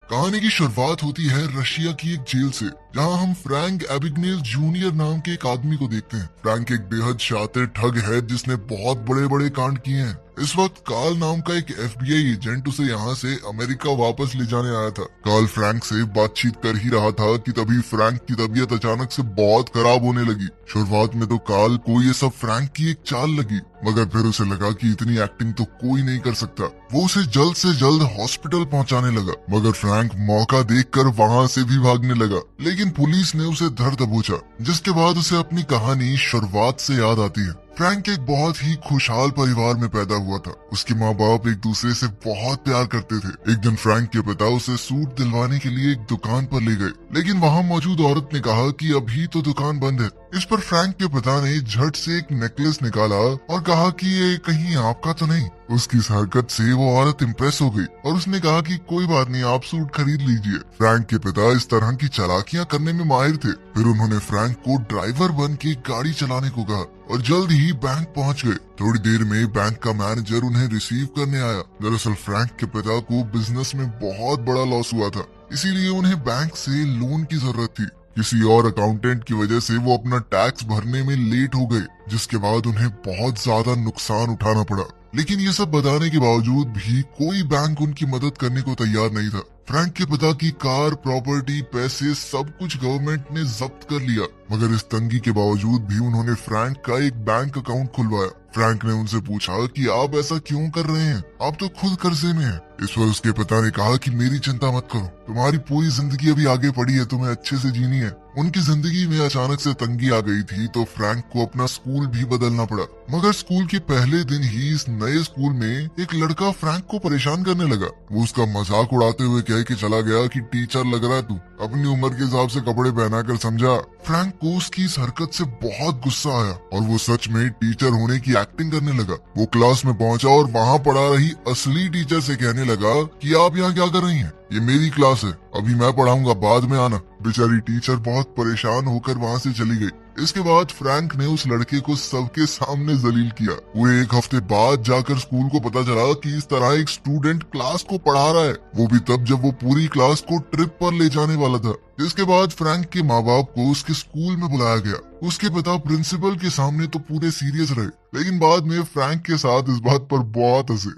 कहानी की शुरुआत होती है रशिया की एक जेल से, जहां हम फ्रैंक एबिगनेल जूनियर नाम के एक आदमी को देखते हैं। फ्रैंक एक बेहद शातिर ठग है जिसने बहुत बड़े बड़े कांड किए हैं। इस वक्त कार्ल नाम का एक एफबीआई एजेंट उसे यहाँ से अमेरिका वापस ले जाने आया था। कार्ल फ्रैंक से बातचीत कर ही रहा था कि तभी फ्रैंक की तबीयत अचानक से बहुत खराब होने लगी। शुरुआत में तो कार्ल को ये सब फ्रैंक की एक चाल लगी, मगर फिर उसे लगा कि इतनी एक्टिंग तो कोई नहीं कर सकता। वो उसे जल्द से जल्द हॉस्पिटल पहुंचाने लगा, मगर फ्रैंक मौका देखकर वहां से भी भागने लगा। लेकिन पुलिस ने उसे धर दबोचा, जिसके बाद उसे अपनी कहानी शुरुआत से याद आती है। फ्रैंक एक बहुत ही खुशहाल परिवार में पैदा हुआ था। उसके माँ बाप एक दूसरे से बहुत प्यार करते थे। एक दिन फ्रैंक के पिता उसे सूट दिलवाने के लिए एक दुकान पर ले गए, लेकिन वहाँ मौजूद औरत ने कहा कि अभी तो दुकान बंद है। इस पर फ्रैंक के पिता ने झट से एक नेकलेस निकाला और कहा कि ये कहीं आपका तो नहीं। उसकी इस हरकत से वो औरत इम्प्रेस हो गई और उसने कहा कि कोई बात नहीं, आप सूट खरीद लीजिए। फ्रैंक के पिता इस तरह की चालाकियां करने में माहिर थे। फिर उन्होंने फ्रैंक को ड्राइवर बन के गाड़ी चलाने को कहा और जल्द ही बैंक पहुंच गए। थोड़ी देर में बैंक का मैनेजर उन्हें रिसीव करने आया। दरअसल फ्रैंक के पिता को बिजनेस में बहुत बड़ा लॉस हुआ था, इसीलिए उन्हें बैंक से लोन की जरूरत थी। किसी और अकाउंटेंट की वजह से वो अपना टैक्स भरने में लेट हो गए, जिसके बाद उन्हें बहुत ज्यादा नुकसान उठाना पड़ा। लेकिन ये सब बताने के बावजूद भी कोई बैंक उनकी मदद करने को तैयार नहीं था। फ्रैंक के पिता की कार, प्रॉपर्टी, पैसे सब कुछ गवर्नमेंट ने जब्त कर लिया, मगर इस तंगी के बावजूद भी उन्होंने फ्रैंक का एक बैंक अकाउंट खुलवाया। फ्रैंक ने उनसे पूछा कि आप ऐसा क्यों कर रहे हैं, आप तो खुद कर्जे में हैं। इस पर उसके पिता ने कहा कि मेरी चिंता मत करो, तुम्हारी पूरी जिंदगी अभी आगे पड़ी है, तुम्हें अच्छे से जीनी है। उनकी जिंदगी में अचानक से तंगी आ गई थी, तो फ्रैंक को अपना स्कूल भी बदलना पड़ा। मगर स्कूल के पहले दिन ही इस नए स्कूल में एक लड़का फ्रैंक को परेशान करने लगा। वो उसका मजाक उड़ाते हुए कह के चला गया कि टीचर लग रहा है तू, अपनी उम्र के हिसाब से कपड़े पहना कर समझा। फ्रैंक को उसकी इस हरकत से बहुत गुस्सा आया और वो सच में टीचर होने की एक्टिंग करने लगा। वो क्लास में पहुंचा और वहाँ पढ़ा रही असली टीचर से कहने लगा कि आप यहाँ क्या कर रही हैं, ये मेरी क्लास है, अभी मैं पढ़ाऊंगा, बाद में आना। बेचारी टीचर बहुत परेशान होकर वहाँ से चली गई। इसके बाद फ्रैंक ने उस लड़के को सबके सामने जलील किया। वो एक हफ्ते बाद जाकर स्कूल को पता चला कि इस तरह एक स्टूडेंट क्लास को पढ़ा रहा है, वो भी तब जब वो पूरी क्लास को ट्रिप पर ले जाने वाला था। इसके बाद फ्रैंक के माँ बाप को उसके स्कूल में बुलाया गया। उसके पिता प्रिंसिपल के सामने तो पूरे सीरियस रहे, लेकिन बाद में फ्रैंक के साथ इस बात पर बहुत हंसे।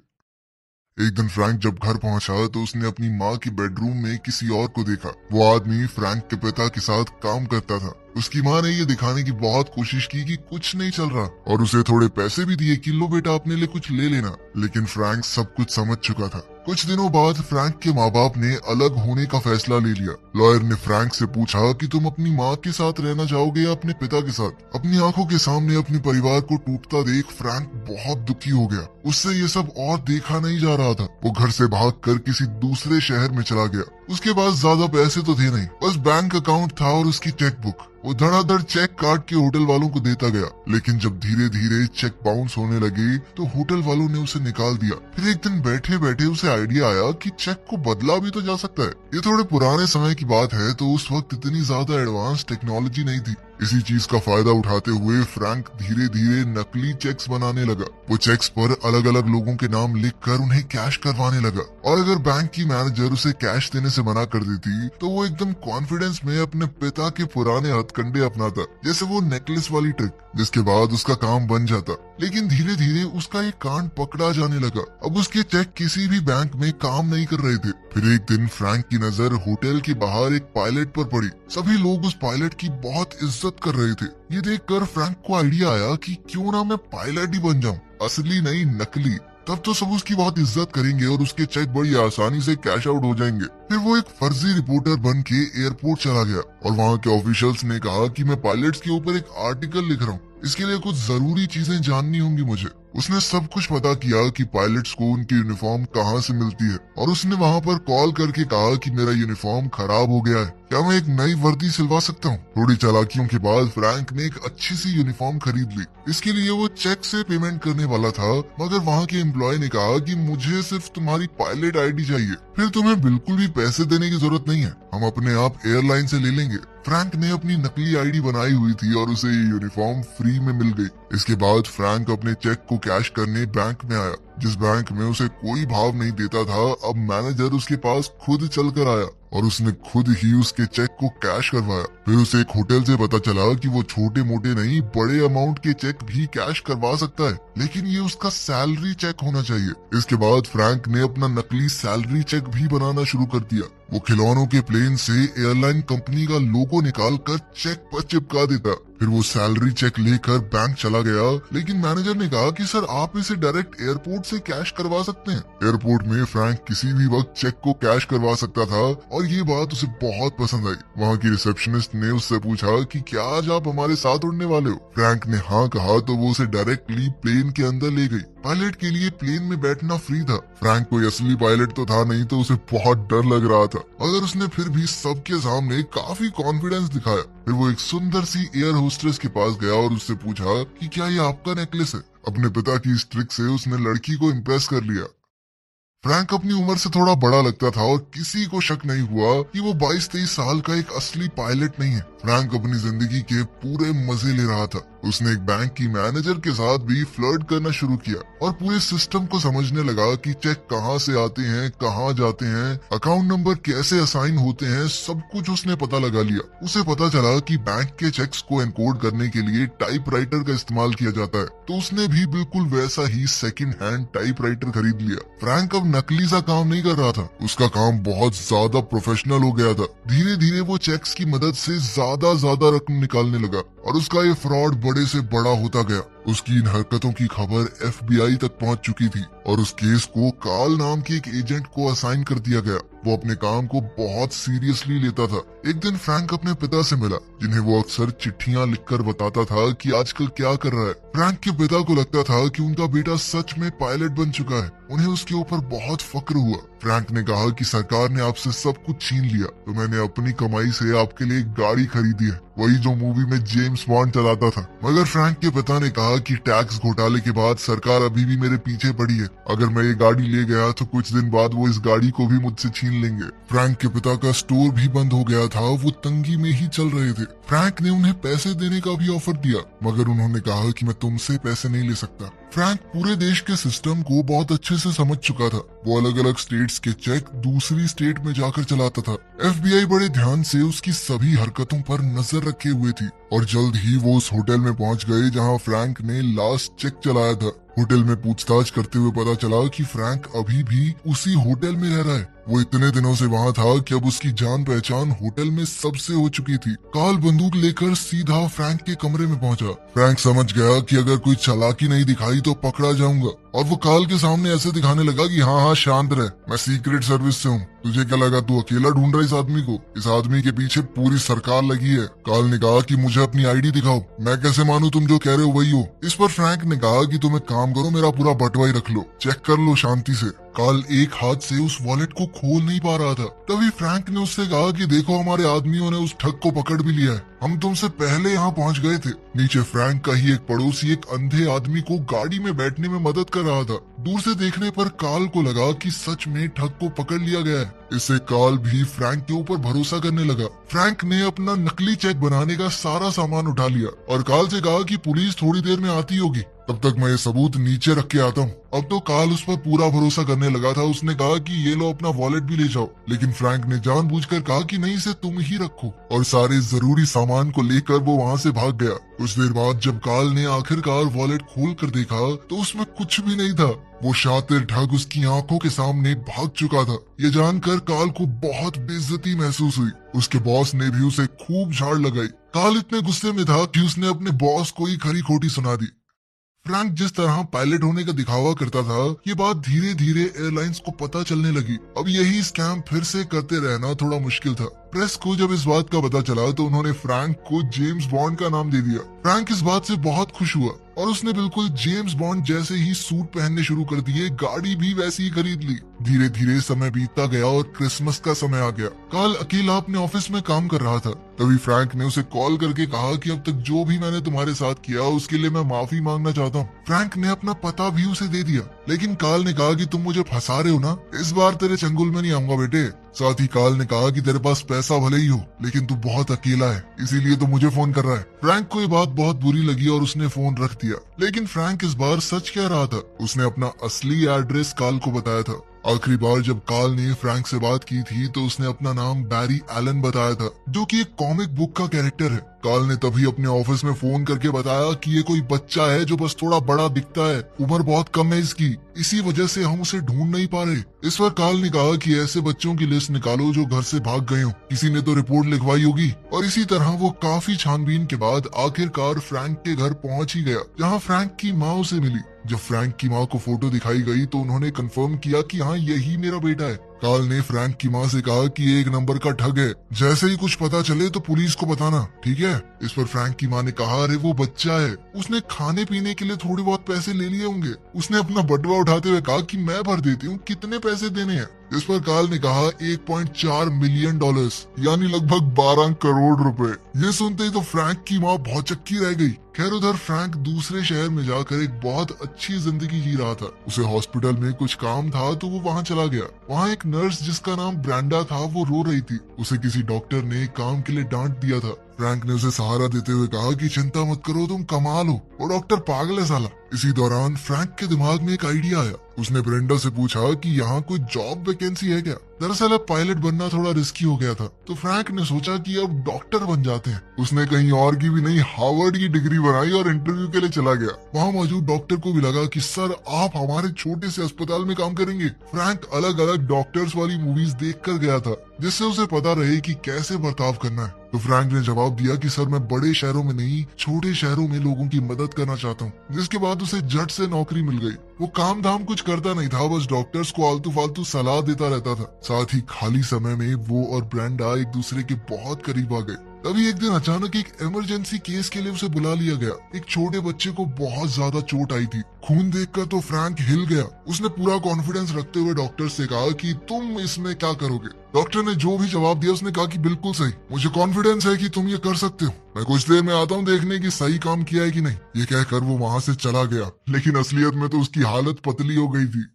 एक दिन फ्रैंक जब घर पहुंचा तो उसने अपनी माँ की बेडरूम में किसी और को देखा। वो आदमी फ्रैंक के पिता के साथ काम करता था। उसकी माँ ने ये दिखाने की बहुत कोशिश की कि कुछ नहीं चल रहा और उसे थोड़े पैसे भी दिए कि लो बेटा अपने लिए कुछ ले लेना, लेकिन फ्रैंक सब कुछ समझ चुका था। कुछ दिनों बाद फ्रैंक के माँ बाप ने अलग होने का फैसला ले लिया। लॉयर ने फ्रैंक से पूछा कि तुम अपनी माँ के साथ रहना चाहोगे या अपने पिता के साथ। अपनी आंखों के सामने अपने परिवार को टूटता देख फ्रैंक बहुत दुखी हो गया। उससे ये सब और देखा नहीं जा रहा था। वो घर से भागकर किसी दूसरे शहर में चला गया। उसके पास ज्यादा पैसे तो थे नहीं, बस बैंक अकाउंट था और उसकी चेक बुक। वो धड़ाधड़ चेक काट के होटल वालों को देता गया, लेकिन जब धीरे धीरे चेक बाउंस होने लगे तो होटल वालों ने उसे निकाल दिया। फिर एक दिन बैठे बैठे उसे आइडिया आया कि चेक को बदला भी तो जा सकता है। ये थोड़े पुराने समय की बात है, तो उस वक्त इतनी ज्यादा एडवांस टेक्नोलॉजी नहीं थी। इसी चीज का फायदा उठाते हुए फ्रैंक धीरे धीरे नकली चेक्स बनाने लगा। वो चेक्स पर अलग अलग लोगों के नाम लिखकर उन्हें कैश करवाने लगा, और अगर बैंक की मैनेजर उसे कैश देने से मना कर देती तो वो एकदम कॉन्फिडेंस में अपने पिता के पुराने हथकंडे अपनाता, जैसे वो नेकलेस वाली ट्रिक, जिसके बाद उसका काम बन जाता। लेकिन धीरे धीरे उसका एक कांड पकड़ा जाने लगा। अब उसके चेक किसी भी बैंक में काम नहीं कर रहे थे। फिर एक दिन फ्रैंक की नजर होटल के बाहर एक पायलट पर पड़ी। सभी लोग उस पायलट की बहुत इज्जत कर रहे थे। ये देखकर फ्रैंक को आइडिया आया कि क्यों ना मैं पायलट ही बन जाऊं, असली नहीं नकली। तब तो सब उसकी बहुत इज्जत करेंगे और उसके चेक बड़ी आसानी से कैश आउट हो जाएंगे। फिर वो एक फर्जी रिपोर्टर बन के एयरपोर्ट चला गया और वहाँ के ऑफिशियल्स ने कहा कि मैं पायलट्स के ऊपर एक आर्टिकल लिख रहा हूँ, इसके लिए कुछ जरूरी चीजें जाननी होंगी मुझे। उसने सब कुछ पता किया कि पायलट्स को उनकी यूनिफॉर्म कहाँ से मिलती है, और उसने वहाँ पर कॉल करके कहा कि मेरा यूनिफॉर्म खराब हो गया है, क्या मैं एक नई वर्दी सिलवा सकता हूँ। थोड़ी चालाकियों के बाद फ्रैंक ने एक अच्छी सी यूनिफॉर्म खरीद ली। इसके लिए वो चेक से पेमेंट करने वाला था, मगर वहाँ के एम्प्लॉय ने कहा कि मुझे सिर्फ तुम्हारी पायलट आईडी चाहिए, फिर तुम्हें बिल्कुल भी पैसे देने की जरूरत नहीं है, हम अपने आप एयरलाइन से ले लेंगे। लेंगे। फ्रैंक ने अपनी नकली आईडी बनाई हुई थी और उसे ये यूनिफॉर्म फ्री में मिल गई। इसके बाद फ्रैंक अपने चेक को कैश करने बैंक में आया। जिस बैंक में उसे कोई भाव नहीं देता था, अब मैनेजर उसके पास खुद चल कर आया और उसने खुद ही उसके चेक को कैश करवाया। फिर उसे एक होटल से पता चला कि वो छोटे मोटे नहीं बड़े अमाउंट के चेक भी कैश करवा सकता है, लेकिन ये उसका सैलरी चेक होना चाहिए। इसके बाद फ्रैंक ने अपना नकली सैलरी चेक भी बनाना शुरू कर दिया। वो खिलौनों के प्लेन से एयरलाइन कंपनी का लोगो निकाल कर चेक पर चिपका देता। फिर वो सैलरी चेक लेकर बैंक चला गया, लेकिन मैनेजर ने कहा कि सर आप इसे डायरेक्ट एयरपोर्ट से कैश करवा सकते हैं। एयरपोर्ट में फ्रैंक किसी भी वक्त चेक को कैश करवा सकता था और ये बात उसे बहुत पसंद आई। वहाँ की रिसेप्शनिस्ट ने उससे पूछा कि क्या आज आप हमारे साथ उड़ने वाले हो। फ्रैंक ने हाँ कहा तो वो उसे डायरेक्टली प्लेन के अंदर ले गई। पायलट के लिए प्लेन में बैठना फ्री था। फ्रैंक कोई असली पायलट तो था नहीं, तो उसे बहुत डर लग रहा था, मगर उसने फिर भी सबके सामने काफी कॉन्फिडेंस दिखाया। फिर वो एक सुंदर सी एयर होस्टेस के पास गया और उससे पूछा कि क्या ये आपका नेकलेस है। अपने पिता की इस ट्रिक से उसने लड़की को इम्प्रेस कर लिया। फ्रैंक अपनी उम्र से थोड़ा बड़ा लगता था और किसी को शक नहीं हुआ कि वो 22-23 साल का एक असली पायलट नहीं है। फ्रैंक अपनी जिंदगी के पूरे मजे ले रहा था। उसने एक बैंक की मैनेजर के साथ भी फ्लर्ट करना शुरू किया और पूरे सिस्टम को समझने लगा कि चेक कहाँ से आते हैं, कहाँ जाते हैं, अकाउंट नंबर कैसे असाइन होते हैं, सब कुछ उसने पता लगा लिया। उसे पता चला कि बैंक के चेक्स को एनकोड करने के लिए टाइपराइटर का इस्तेमाल किया जाता है, तो उसने भी बिल्कुल वैसा ही सेकंड हैंड टाइपराइटर खरीद लिया। फ्रैंक अब नकली सा काम नहीं कर रहा था, उसका काम बहुत ज्यादा प्रोफेशनल हो गया था। धीरे धीरे वो चेक्स की मदद से ज्यादा रकम निकालने लगा और उसका ये फ्रॉड बड़े से बड़ा होता गया। उसकी इन हरकतों की खबर FBI तक पहुंच चुकी थी और उस केस को कार्ल नाम के एक एजेंट को असाइन कर दिया गया। वो अपने काम को बहुत सीरियसली लेता था। एक दिन फ्रैंक अपने पिता से मिला, जिन्हें वो अक्सर चिट्ठियां लिखकर बताता था कि आजकल क्या कर रहा है। फ्रैंक के पिता को लगता था कि उनका बेटा सच में पायलट बन चुका है। उन्हें उसके ऊपर बहुत फक्र हुआ। फ्रैंक ने कहा कि सरकार ने आपसे सब कुछ छीन लिया, तो मैंने अपनी कमाई से आपके लिए एक गाड़ी खरीदी है, वही जो मूवी में जेम्स बॉन्ड चलाता था। मगर फ्रैंक के पिता ने कहा कि टैक्स घोटाले के बाद सरकार अभी भी मेरे पीछे पड़ी है। अगर मैं ये गाड़ी ले गया तो कुछ दिन बाद वो इस गाड़ी को भी मुझसे छीन लेंगे। फ्रैंक के पिता का स्टोर भी बंद हो गया था, वो तंगी में ही चल रहे थे। फ्रैंक ने उन्हें पैसे देने का भी ऑफर दिया, मगर उन्होंने कहा कि मैं तुमसे पैसे नहीं ले सकता। फ्रैंक पूरे देश के सिस्टम को बहुत अच्छे से समझ चुका था। वो अलग अलग स्टेट्स के चेक दूसरी स्टेट में जाकर चलाता था। FBI बड़े ध्यान से उसकी सभी हरकतों पर नजर रखे हुए थी और जल्द ही वो उस होटल में पहुंच गए जहां फ्रैंक ने लास्ट चेक चलाया था। होटल में पूछताछ करते हुए पता चला कि फ्रैंक अभी भी उसी होटल में रह रहा है। वो इतने दिनों से वहाँ था कि अब उसकी जान पहचान होटल में सबसे हो चुकी थी। कार्ल बंदूक लेकर सीधा फ्रैंक के कमरे में पहुंचा। फ्रैंक समझ गया कि अगर कोई चालाकी नहीं दिखाई तो पकड़ा जाऊंगा और वो कार्ल के सामने ऐसे दिखाने लगा कि हाँ शांत रह, मैं सीक्रेट सर्विस से हूँ। तुझे क्या लगा तू अकेला ढूंढ रहा है इस आदमी को? इस आदमी के पीछे पूरी सरकार लगी है। कार्ल ने कहा कि मुझे अपनी आईडी दिखाओ। मैं कैसे मानूं तुम जो कह रहे हो वही हो? इस पर फ्रैंक ने कहा कि तुम एक काम करो, मेरा पूरा बटवा ही रख लो, चेक कर लो शांति से। कार्ल एक हाथ से उस वॉलेट को खोल नहीं पा रहा था। तभी फ्रैंक ने उससे कहा कि देखो हमारे आदमियों ने उस ठग को पकड़ भी लिया है, हम तुमसे पहले यहाँ पहुँच गए थे। नीचे फ्रैंक का ही एक पड़ोसी एक अंधे आदमी को गाड़ी में बैठने में मदद कर रहा था। दूर से देखने पर कार्ल को लगा कि सच में ठग को पकड़ लिया गया है। इससे कार्ल भी फ्रैंक के ऊपर भरोसा करने लगा। फ्रैंक ने अपना नकली चेक बनाने का सारा सामान उठा लिया और कार्ल से कहा कि पुलिस थोड़ी देर में आती होगी, तब तक मैं ये सबूत नीचे रख के आता हूँ। अब तो कार्ल उस पर पूरा भरोसा करने लगा था। उसने कहा कि ये लो अपना वॉलेट भी ले जाओ, लेकिन फ्रैंक ने जानबूझकर कहा कि नहीं इसे तुम ही रखो और सारे जरूरी सामान को लेकर वो वहाँ से भाग गया। कुछ देर बाद जब कार्ल ने आखिरकार वॉलेट खोल कर देखा तो उसमें कुछ भी नहीं था। वो शातिर ठग उसकी आंखों के सामने भाग चुका था। ये जानकर कार्ल को बहुत बेइज्जती महसूस हुई। उसके बॉस ने भी उसे खूब झाड़ लगाई। कार्ल इतने गुस्से में था कि उसने अपने बॉस को ही खरी खोटी सुना दी। फ्रैंक जिस तरह पायलट होने का दिखावा करता था, ये बात धीरे धीरे एयरलाइंस को पता चलने लगी। अब यही स्कैम फिर से करते रहना थोड़ा मुश्किल था। प्रेस को जब इस बात का पता चला तो उन्होंने फ्रैंक को जेम्स बॉन्ड का नाम दे दिया। फ्रैंक इस बात से बहुत खुश हुआ और उसने बिल्कुल जेम्स बॉन्ड जैसे ही सूट पहनने शुरू कर दिए, गाड़ी भी वैसी ही खरीद ली। धीरे धीरे समय बीतता गया और क्रिसमस का समय आ गया। कार्ल अकेला अपने ऑफिस में काम कर रहा था। तभी फ्रैंक ने उसे कॉल करके कहा कि अब तक जो भी मैंने तुम्हारे साथ किया उसके लिए मैं माफी मांगना चाहता हूँ। फ्रैंक ने अपना पता भी उसे दे दिया, लेकिन कार्ल ने कहा कि तुम मुझे फंसा रहे हो ना, इस बार तेरे चंगुल में नहीं आऊंगा बेटे। साथ ही कार्ल ने कहा कि तेरे पास पैसा भले ही हो, लेकिन तू बहुत अकेला है, इसीलिए तो मुझे फोन कर रहा है। फ्रैंक को ये बात बहुत बुरी लगी और उसने फोन रख दिया। लेकिन फ्रैंक इस बार सच कह रहा था। उसने अपना असली एड्रेस कार्ल को बताया था। आखिरी बार जब कार्ल ने फ्रैंक से बात की थी तो उसने अपना नाम बैरी एलन बताया था, जो कि एक कॉमिक बुक का कैरेक्टर है। कार्ल ने तभी अपने ऑफिस में फोन करके बताया कि ये कोई बच्चा है जो बस थोड़ा बड़ा दिखता है, उम्र बहुत कम है इसकी, इसी वजह से हम उसे ढूंढ नहीं पा रहे। इस पर कार्ल ने कहा कि ऐसे बच्चों की लिस्ट निकालो जो घर से भाग गए हो, किसी ने तो रिपोर्ट लिखवाई होगी। और इसी तरह वो काफी छानबीन के बाद आखिरकार फ्रैंक के घर पहुंच ही गया, जहाँ फ्रैंक की माँ उसे मिली। जब फ्रैंक की माँ को फोटो दिखाई गई तो उन्होंने कंफर्म किया कि हाँ, यही मेरा बेटा है। कार्ल ने फ्रैंक की माँ से कहा कि ये एक नंबर का ठग है, जैसे ही कुछ पता चले तो पुलिस को बताना, ठीक है। इस पर फ्रैंक की माँ ने कहा, अरे वो बच्चा है, उसने खाने पीने के लिए थोड़े बहुत पैसे ले लिए होंगे। उसने अपना बटुआ उठाते हुए कहा कि मैं भर देती हूँ, कितने पैसे देने हैं। इस पर कार्ल ने कहा 1.4 मिलियन डॉलर्स, यानी लगभग 12 करोड़ रुपए। ये सुनते ही तो फ्रैंक की माँ बहुत चक्की रह गई। खैर उधर फ्रैंक दूसरे शहर में जाकर एक बहुत अच्छी जिंदगी जी रहा था। उसे हॉस्पिटल में कुछ काम था तो वो वहाँ चला गया। वहाँ एक नर्स जिसका नाम ब्रेंडा था वो रो रही थी। उसे किसी डॉक्टर ने काम के लिए डांट दिया था। फ्रैंक ने उसे सहारा देते हुए कहा कि चिंता मत करो, तुम कमाल हो, वो डॉक्टर पागल है साला। इसी दौरान फ्रैंक के दिमाग में एक आइडिया आया। उसने ब्रेंडा से पूछा कि यहाँ कोई जॉब वैकेंसी है क्या। दरअसल अब पायलट बनना थोड़ा रिस्की हो गया था, तो फ्रैंक ने सोचा कि अब डॉक्टर बन जाते हैं। उसने कहीं और की भी नहीं, हार्वर्ड की डिग्री बनाई और इंटरव्यू के लिए चला गया। वहाँ मौजूद डॉक्टर को भी लगा कि सर आप हमारे छोटे से अस्पताल में काम करेंगे। फ्रैंक अलग अलग डॉक्टर्स वाली मूवीज देख कर गया था, जिससे उसे पता रहे कि कैसे बर्ताव करना है। तो फ्रैंक ने जवाब दिया कि सर मैं बड़े शहरों में नहीं, छोटे शहरों में लोगों की मदद करना चाहता हूँ। जिसके बाद उसे झट से नौकरी मिल गई। वो काम धाम कुछ करता नहीं था, बस डॉक्टर्स को आलतू फालतू सलाह देता रहता था। साथ ही खाली समय में वो और ब्रेंडा एक दूसरे के बहुत करीब आ गए। तभी एक दिन अचानक एक इमरजेंसी केस के लिए उसे बुला लिया गया। एक छोटे बच्चे को बहुत ज्यादा चोट आई थी। खून देखकर तो फ्रैंक हिल गया। उसने पूरा कॉन्फिडेंस रखते हुए डॉक्टर से कहा कि तुम इसमें क्या करोगे। डॉक्टर ने जो भी जवाब दिया उसने कहा कि बिल्कुल सही, मुझे कॉन्फिडेंस है कि तुम ये कर सकते हो, मैं कुछ देर में आता हूँ देखने की सही काम किया है कि नहीं। ये कहकर वो वहाँ से चला गया, लेकिन असलियत में तो उसकी हालत पतली हो गई थी।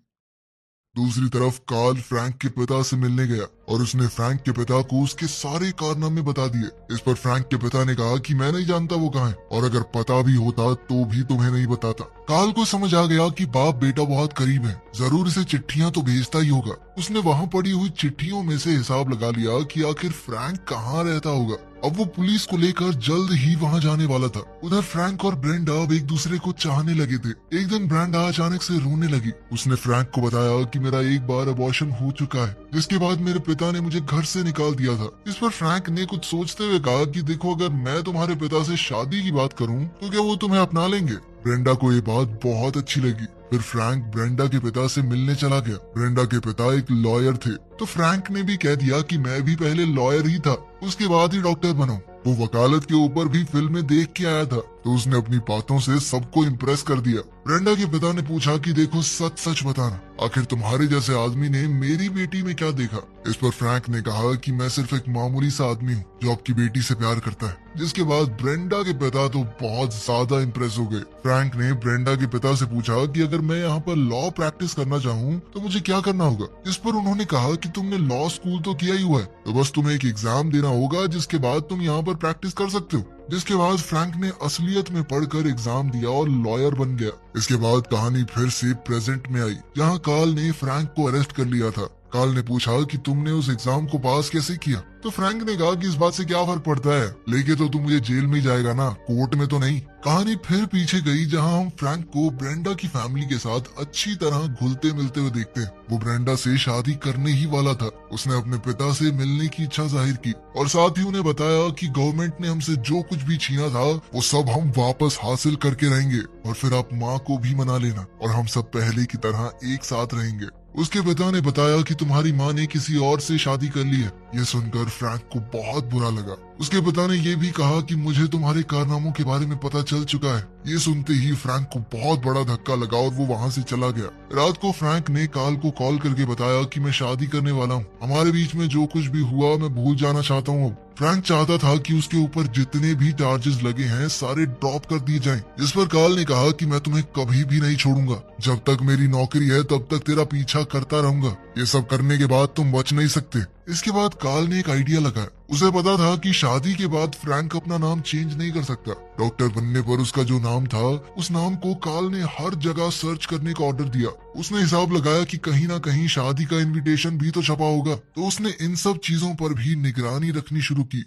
दूसरी तरफ कार्ल फ्रैंक के पिता से मिलने गया और उसने फ्रैंक के पिता को उसके सारे कारनामे बता दिए। इस पर फ्रैंक के पिता ने कहा कि मैं नहीं जानता वो कहाँ है, और अगर पता भी होता तो भी तुम्हें नहीं बताता। कार्ल को समझ आ गया कि बाप बेटा बहुत करीब है, जरूर इसे चिट्ठियां तो भेजता ही होगा। उसने वहाँ पड़ी हुई चिट्ठियों में से हिसाब लगा लिया कि आखिर फ्रैंक कहाँ रहता होगा। अब वो पुलिस को लेकर जल्द ही वहाँ जाने वाला था। उधर फ्रैंक और ब्रेंडा अब एक दूसरे को चाहने लगे थे। एक दिन ब्रेंडा अचानक से रोने लगी। उसने फ्रैंक को बताया कि मेरा एक बार अबॉर्शन हो चुका है, जिसके बाद मेरे पिता ने मुझे घर से निकाल दिया था। इस पर फ्रैंक ने कुछ सोचते हुए कहा कि देखो, अगर मैं तुम्हारे पिता से शादी की बात करूं तो क्या वो तुम्हें अपना लेंगे। ब्रेंडा को ये बात बहुत अच्छी लगी। फिर फ्रैंक ब्रेंडा के पिता से मिलने चला गया। ब्रेंडा के पिता एक लॉयर थे, तो फ्रैंक ने भी कह दिया कि मैं भी पहले लॉयर ही था, उसके बाद ही डॉक्टर बना। वो वकालत के ऊपर भी फिल्में देख के आया था, तो उसने अपनी बातों से सबको इम्प्रेस कर दिया। ब्रेंडा के पिता ने पूछा कि देखो, सच सच बताना, आखिर तुम्हारे जैसे आदमी ने मेरी बेटी में क्या देखा। इस पर फ्रैंक ने कहा कि मैं सिर्फ एक मामूली सा आदमी हूँ जो आपकी बेटी से प्यार करता है। जिसके बाद ब्रेंडा के पिता तो बहुत ज्यादा इम्प्रेस हो गए। फ्रैंक ने ब्रेंडा के पिता से पूछा कि अगर मैं यहाँ पर लॉ प्रैक्टिस करना चाहूँ तो मुझे क्या करना होगा। इस पर उन्होंने कहा कि तुमने लॉ स्कूल तो किया ही हुआ है, तो बस तुम्हें एक एग्जाम देना होगा, जिसके बाद तुम यहाँ पर प्रैक्टिस कर सकते हो। जिसके बाद फ्रैंक ने असलियत में पढ़कर एग्जाम दिया और लॉयर बन गया। इसके बाद कहानी फिर से प्रेजेंट में आई, जहाँ कार्ल ने फ्रैंक को अरेस्ट कर लिया था। कार्ल ने पूछा कि तुमने उस एग्जाम को पास कैसे किया। तो फ्रैंक ने कहा कि इस बात से क्या फर्क पड़ता है, लेके तो तू मुझे जेल में ही जाएगा ना, कोर्ट में तो नहीं। कहानी फिर पीछे गई, जहां हम फ्रैंक को ब्रेंडा की फैमिली के साथ अच्छी तरह घुलते मिलते हुए देखते हैं। वो ब्रेंडा से शादी करने ही वाला था। उसने अपने पिता से मिलने की इच्छा जाहिर की और साथ ही उन्हें बताया कि गवर्नमेंट ने हमसे जो कुछ भी छीना था वो सब हम वापस हासिल करके रहेंगे, और फिर आप माँ को भी मना लेना और हम सब पहले की तरह एक साथ रहेंगे। उसके पिता ने बताया कि तुम्हारी माँ ने किसी और से शादी कर ली है। ये सुनकर फ्रैंक को बहुत बुरा लगा। उसके पिता ने यह भी कहा कि मुझे तुम्हारे कारनामों के बारे में पता चल चुका है। ये सुनते ही फ्रैंक को बहुत बड़ा धक्का लगा और वो वहाँ से चला गया। रात को फ्रैंक ने कार्ल को कॉल करके बताया कि मैं शादी करने वाला हूँ, हमारे बीच में जो कुछ भी हुआ मैं भूल जाना चाहता हूँ। अब फ्रैंक चाहता था कि उसके ऊपर जितने भी चार्जेस लगे हैं सारे ड्रॉप कर दिए जाएं। जिस पर कार्ल ने कहा कि मैं तुम्हें कभी भी नहीं छोड़ूंगा, जब तक मेरी नौकरी है तब तक तेरा पीछा करता रहूंगा। ये सब करने के बाद तुम बच नहीं सकते। इसके बाद कार्ल ने एक आइडिया लगाया। उसे पता था कि शादी के बाद फ्रैंक अपना नाम चेंज नहीं कर सकता। डॉक्टर बनने पर उसका जो नाम था उस नाम को कार्ल ने हर जगह सर्च करने का ऑर्डर दिया। उसने हिसाब लगाया कि कहीं ना कहीं शादी का इनविटेशन भी तो छपा होगा, तो उसने इन सब चीजों पर भी निगरानी रखनी शुरू की।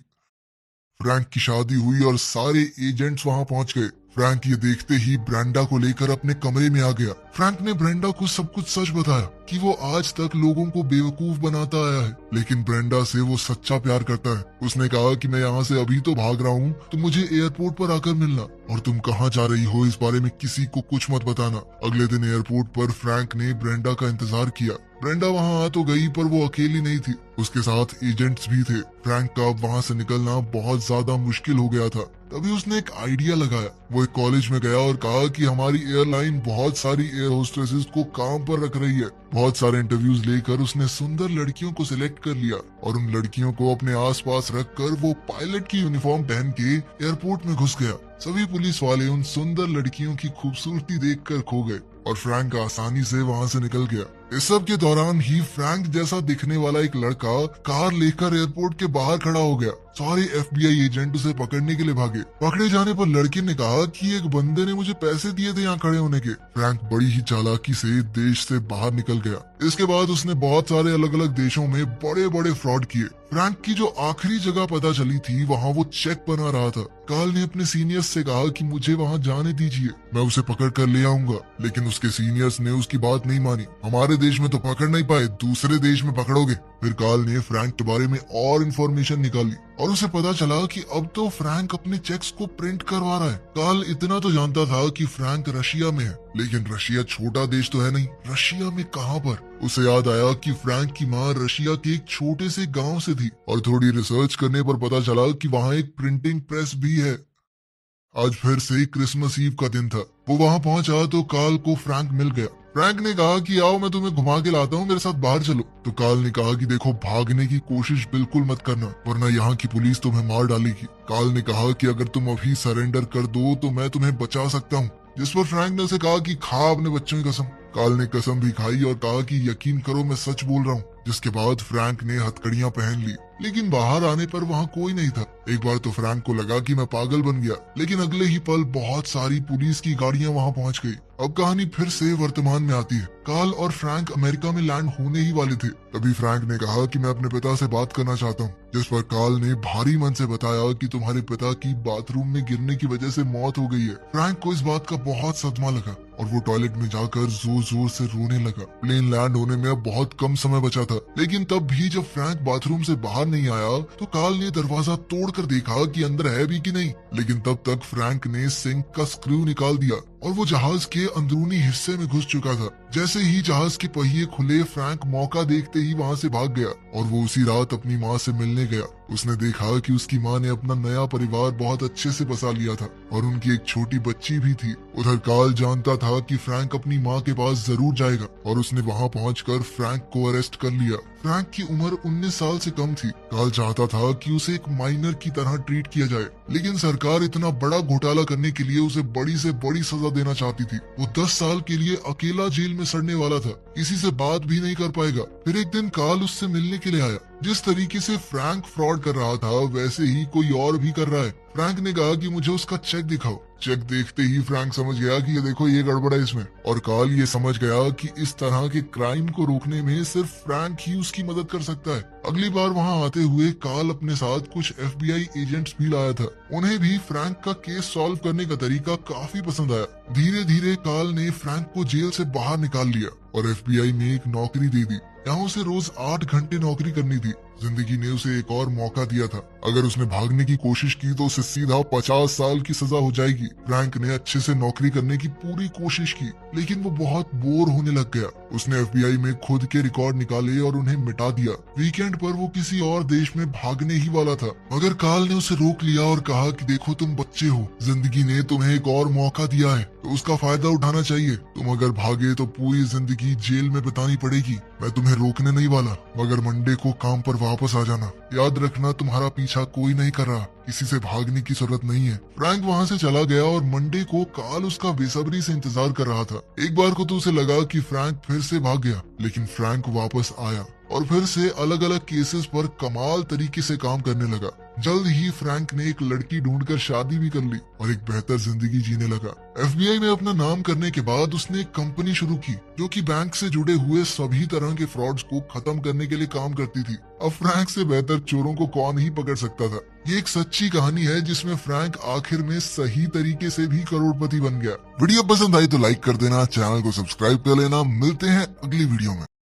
फ्रैंक की शादी हुई और सारे एजेंट्स वहां पहुंच गए। फ्रैंक ये देखते ही ब्रेंडा को लेकर अपने कमरे में आ गया। फ्रैंक ने ब्रेंडा को सब कुछ सच बताया कि वो आज तक लोगों को बेवकूफ बनाता आया है, लेकिन ब्रेंडा से वो सच्चा प्यार करता है। उसने कहा कि मैं यहाँ से अभी तो भाग रहा हूँ, तो मुझे एयरपोर्ट पर आकर मिलना, और तुम कहाँ जा रही हो इस बारे में किसी को कुछ मत बताना। अगले दिन एयरपोर्ट पर फ्रैंक ने ब्रेंडा का इंतजार किया। ब्रेंडा वहाँ आ तो गई, पर वो अकेली नहीं थी, उसके साथ एजेंट्स भी थे। फ्रैंक का वहाँ से निकलना बहुत ज्यादा मुश्किल हो गया था। तभी उसने एक आइडिया लगाया। वो एक कॉलेज में गया और कहा कि हमारी एयरलाइन बहुत सारी एयर होस्टेसेस को काम पर रख रही है। बहुत सारे इंटरव्यूज लेकर उसने सुंदर लड़कियों को सिलेक्ट कर लिया और उन लड़कियों को अपने आसपास रखकर वो पायलट की यूनिफॉर्म पहन के एयरपोर्ट में घुस गया। सभी पुलिस वाले उन सुंदर लड़कियों की खूबसूरती देखकर खो गए और फ्रैंक आसानी से वहां से निकल गया। इस सब के दौरान ही फ्रैंक जैसा दिखने वाला एक लड़का कार लेकर एयरपोर्ट के बाहर खड़ा हो गया। सारे FBI एजेंट उसे पकड़ने के लिए भागे। पकड़े जाने पर लड़के ने कहा कि एक बंदे ने मुझे पैसे दिए थे यहाँ खड़े होने के। फ्रैंक बड़ी ही चालाकी से देश से बाहर निकल गया। इसके बाद उसने बहुत सारे अलग अलग देशों में बड़े बड़े फ्रॉड किए। फ्रैंक की जो आखिरी जगह पता चली थी वहाँ वो चेक बना रहा था। कार्ल ने अपने सीनियर्स से कहा कि मुझे वहाँ जाने दीजिए, मैं उसे पकड़ कर ले आऊंगा, लेकिन उसके सीनियर्स ने उसकी बात नहीं मानी। हमारे देश में तो पकड़ नहीं पाए, दूसरे देश में पकड़ोगे। फिर कार्ल ने फ्रैंक के बारे में और इन्फॉर्मेशन निकाली और उसे पता चला कि अब तो फ्रैंक अपने चेक्स को प्रिंट करवा रहा है। कार्ल इतना तो जानता था कि फ्रैंक रशिया में है, लेकिन रशिया छोटा देश तो है नहीं, रशिया में कहाँ पर। उसे याद आया कि फ्रैंक की माँ रशिया के एक छोटे से गांव से थी और थोड़ी रिसर्च करने पर पता चला कि वहाँ एक प्रिंटिंग प्रेस भी है। आज फिर से क्रिसमस ईव का दिन था। वो वहाँ पहुंचा तो कार्ल को फ्रैंक मिल गया। फ्रैंक ने कहा कि आओ मैं तुम्हें घुमा के लाता हूँ, मेरे साथ बाहर चलो। तो कार्ल ने कहा कि देखो, भागने की कोशिश बिल्कुल मत करना, वरना यहाँ की पुलिस तुम्हें मार डालेगी। कार्ल ने कहा कि अगर तुम अभी सरेंडर कर दो तो मैं तुम्हें बचा सकता हूँ। जिस पर फ्रैंक ने उसे कहा कि खा अपने बच्चों की कसम। कार्ल ने कसम भी खाई और कहा कि यकीन करो मैं सच बोल रहा हूँ। जिसके बाद फ्रैंक ने हथकड़ियां पहन ली, लेकिन बाहर आने पर वहाँ कोई नहीं था। एक बार तो फ्रैंक को लगा कि मैं पागल बन गया, लेकिन अगले ही पल बहुत सारी पुलिस की गाड़ियां वहाँ पहुँच गई। अब कहानी फिर से वर्तमान में आती है। कार्ल और फ्रैंक अमेरिका में लैंड होने ही वाले थे। तभी फ्रैंक ने कहा कि मैं अपने पिता से बात करना चाहता हूँ। जिस पर कार्ल ने भारी मन से बताया कि तुम्हारे पिता की बाथरूम में गिरने की वजह से मौत हो गई है। फ्रैंक को इस बात का बहुत सदमा लगा और वो टॉयलेट में जाकर जोर जोर से रोने लगा। प्लेन लैंड होने में अब बहुत कम समय बचा था, लेकिन तब भी जब फ्रैंक बाथरूम से बाहर नहीं आया तो कार्ल ने दरवाजा तोड़कर देखा कि अंदर है भी कि नहीं। लेकिन तब तक फ्रैंक ने सिंक का स्क्रू निकाल दिया और वो जहाज के अंदरूनी हिस्से में घुस चुका था। जैसे ही जहाज के पहिए खुले, फ्रैंक मौका देखते ही वहाँ से भाग गया और वो उसी रात अपनी माँ से मिलने गया। उसने देखा कि उसकी माँ ने अपना नया परिवार बहुत अच्छे से बसा लिया था और उनकी एक छोटी बच्ची भी थी। उधर कार्ल जानता था कि फ्रैंक अपनी माँ के पास जरूर जाएगा और उसने वहाँ पहुंचकर फ्रैंक को अरेस्ट कर लिया। फ्रैंक की उम्र 19 साल से कम थी। कार्ल चाहता था कि उसे एक माइनर की तरह ट्रीट किया जाए, लेकिन सरकार इतना बड़ा घोटाला करने के लिए उसे बड़ी से बड़ी सजा देना चाहती थी। वो 10 साल के लिए अकेला जेल में सड़ने वाला था, किसी से बात भी नहीं कर पाएगा। फिर एक दिन कार्ल उससे मिलने के लिए आया। जिस तरीके से फ्रैंक फ्रॉड कर रहा था वैसे ही कोई और भी कर रहा है। फ्रैंक ने कहा कि मुझे उसका चेक दिखाओ। चेक देखते ही फ्रैंक समझ गया कि ये देखो, ये गड़बड़ है इसमें। और कार्ल ये समझ गया कि इस तरह के क्राइम को रोकने में सिर्फ फ्रैंक ही उसकी मदद कर सकता है। अगली बार वहाँ आते हुए कार्ल अपने साथ कुछ FBI एजेंट्स भी लाया था। उन्हें भी फ्रैंक का केस सॉल्व करने का तरीका काफी पसंद आया। धीरे धीरे कार्ल ने फ्रैंक को जेल से बाहर निकाल लिया और FBI में एक नौकरी दे दी। यहाँ उसे रोज 8 घंटे नौकरी करनी थी। जिंदगी ने उसे एक और मौका दिया था। अगर उसने भागने की कोशिश की तो उसे सीधा 50 साल की सजा हो जाएगी। फ्रैंक ने अच्छे से नौकरी करने की पूरी कोशिश की, लेकिन वो बहुत बोर होने लग गया। उसने FBI में खुद के रिकॉर्ड निकाले और उन्हें मिटा दिया। वीकेंड पर वो किसी और देश में भागने ही वाला था, मगर कार्ल ने उसे रोक लिया और कहा कि देखो तुम बच्चे हो, जिंदगी ने तुम्हें एक और मौका दिया है तो उसका फायदा उठाना चाहिए। तुम अगर भागे तो पूरी जिंदगी जेल में बितानी पड़ेगी। मैं तुम्हें रोकने नहीं वाला, मगर मंडे को काम पर वापस आ जाना। याद रखना तुम्हारा पीछा कोई नहीं कर रहा, किसी से भागने की जरूरत नहीं है। फ्रैंक वहाँ से चला गया और मंडे को कार्ल उसका बेसब्री से इंतजार कर रहा था। एक बार को तो उसे लगा कि फ्रैंक फिर से भाग गया, लेकिन फ्रैंक वापस आया और फिर से अलग अलग केसेस पर कमाल तरीके से काम करने लगा। जल्द ही फ्रैंक ने एक लड़की ढूंढकर शादी भी कर ली और एक बेहतर जिंदगी जीने लगा। FBI में अपना नाम करने के बाद उसने एक कंपनी शुरू की जो कि बैंक से जुड़े हुए सभी तरह के फ्रॉड्स को खत्म करने के लिए काम करती थी। अब फ्रैंक से बेहतर चोरों को कौन ही पकड़ सकता था। ये एक सच्ची कहानी है जिसमें फ्रैंक आखिर में सही तरीके से भी करोड़पति बन गया। वीडियो पसंद आई तो लाइक कर देना, चैनल को सब्सक्राइब कर लेना। मिलते हैं अगली वीडियो में।